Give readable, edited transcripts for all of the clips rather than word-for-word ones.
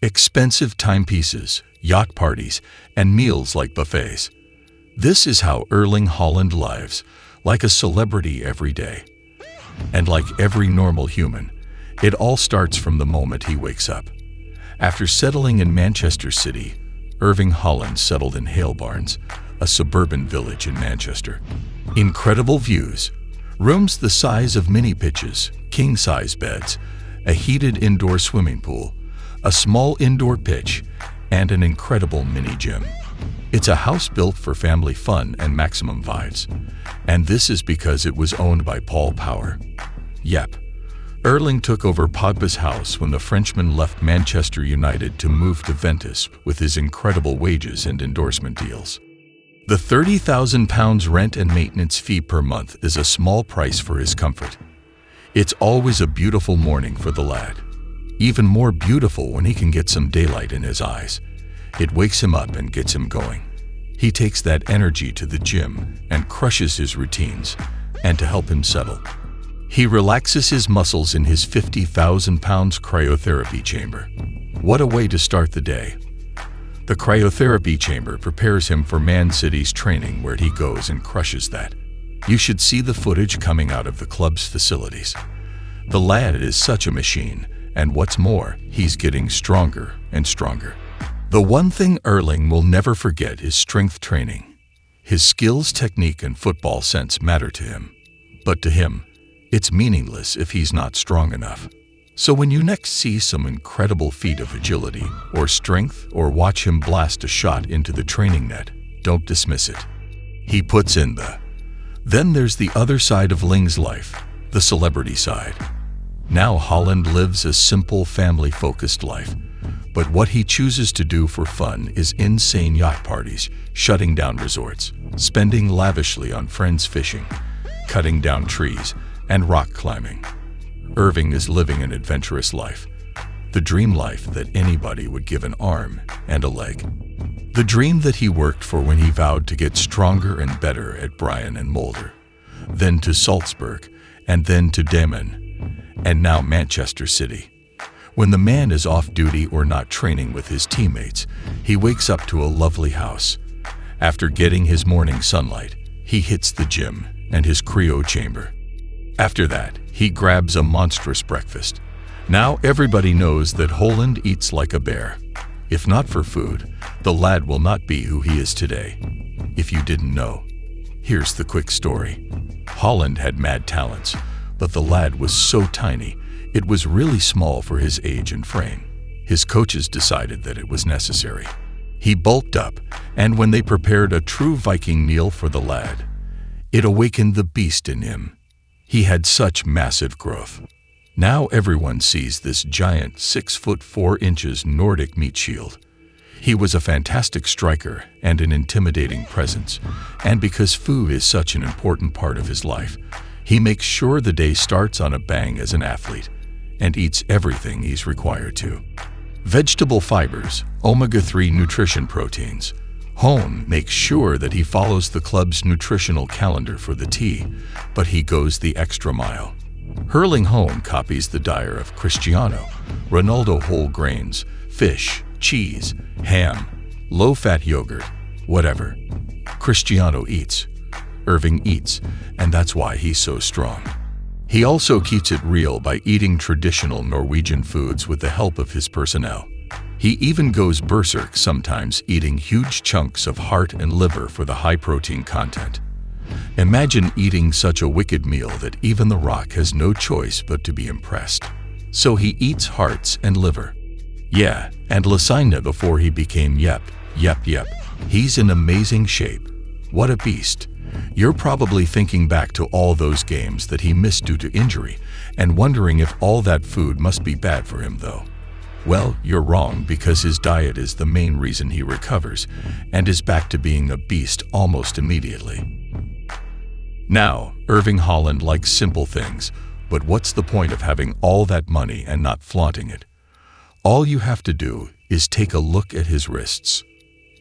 expensive timepieces, yacht parties, and meals like buffets. This is how Erling Haaland lives, like a celebrity every day. And like every normal human, it all starts from the moment he wakes up. After settling in Manchester City, Erling Haaland settled in Hale Barnes, a suburban village in Manchester. Incredible views, rooms the size of mini pitches, king-size beds, a heated indoor swimming pool, a small indoor pitch, and an incredible mini gym. It's a house built for family fun and maximum vibes. And this is because it was owned by Paul Power. Yep. Erling took over Pogba's house when the Frenchman left Manchester United to move to Ventus with his incredible wages and endorsement deals. The £30,000 rent and maintenance fee per month is a small price for his comfort. It's always a beautiful morning for the lad. Even more beautiful when he can get some daylight in his eyes. It wakes him up and gets him going. He takes that energy to the gym and crushes his routines, and to help him settle, he relaxes his muscles in his £50,000 cryotherapy chamber. What a way to start the day. The cryotherapy chamber prepares him for Man City's training, where he goes and crushes that. You should see the footage coming out of the club's facilities. The lad is such a machine, and what's more, he's getting stronger and stronger. The one thing Erling will never forget is strength training. His skills, technique, and football sense matter to him. But to him, it's meaningless if he's not strong enough. So when you next see some incredible feat of agility or strength, or watch him blast a shot into the training net, don't dismiss it. He puts in the. Then there's the other side of Ling's life, the celebrity side. Now Haaland lives a simple, family-focused life. But what he chooses to do for fun is insane yacht parties, shutting down resorts, spending lavishly on friends fishing, cutting down trees, and rock climbing. Erling is living an adventurous life, the dream life that anybody would give an arm and a leg. The dream that he worked for when he vowed to get stronger and better at Brian and Mulder, then to Salzburg, and then to Daman, and now Manchester City. When the man is off duty or not training with his teammates, he wakes up to a lovely house. After getting his morning sunlight, he hits the gym and his cryo chamber. After that, he grabs a monstrous breakfast. Now everybody knows that Haaland eats like a bear. If not for food, the lad will not be who he is today. If you didn't know, here's the quick story. Haaland had mad talents, but the lad was so tiny, it was really small for his age and frame. His coaches decided that it was necessary. He bulked up, and when they prepared a true Viking meal for the lad, it awakened the beast in him. He had such massive growth. Now everyone sees this giant 6'4" Nordic meat shield. He was a fantastic striker and an intimidating presence, and because food is such an important part of his life, he makes sure the day starts on a bang as an athlete, and eats everything he's required to. Vegetable fibers, omega-3 nutrition proteins. Hone makes sure that he follows the club's nutritional calendar for the tea, but he goes the extra mile. Erling Haaland copies the diet of Cristiano Ronaldo: whole grains, fish, cheese, ham, low-fat yogurt, whatever. Cristiano eats, Erling eats, and that's why he's so strong. He also keeps it real by eating traditional Norwegian foods with the help of his personnel. He even goes berserk sometimes, eating huge chunks of heart and liver for the high-protein content. Imagine eating such a wicked meal that even The Rock has no choice but to be impressed. So he eats hearts and liver. Yeah, and lasagna before he became Yep. He's in amazing shape. What a beast. You're probably thinking back to all those games that he missed due to injury and wondering if all that food must be bad for him though. Well, you're wrong, because his diet is the main reason he recovers and is back to being a beast almost immediately. Now, Erling Haaland likes simple things, but what's the point of having all that money and not flaunting it? All you have to do is take a look at his wrists.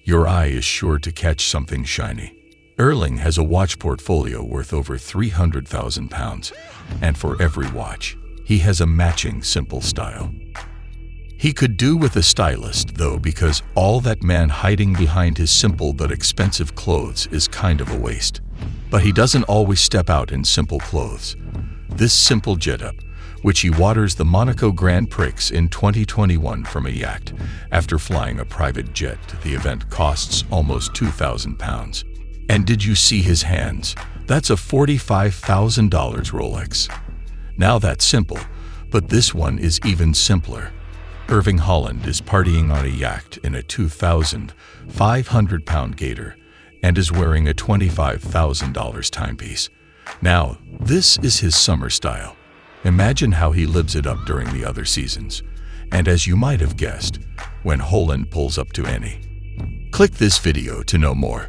Your eye is sure to catch something shiny. Erling has a watch portfolio worth over £300,000, and for every watch, he has a matching simple style. He could do with a stylist, though, because all that man hiding behind his simple but expensive clothes is kind of a waste. But he doesn't always step out in simple clothes. This simple jet-up, which he waters the Monaco Grand Prix in 2021 from a yacht after flying a private jet. The event costs almost £2,000. And did you see his hands? That's a $45,000 Rolex. Now that's simple, but this one is even simpler. Erling Haaland is partying on a yacht in a 2,500-pound gator and is wearing a $25,000 timepiece. Now, this is his summer style. Imagine how he lives it up during the other seasons. And as you might have guessed, when Haaland pulls up to any. Click this video to know more.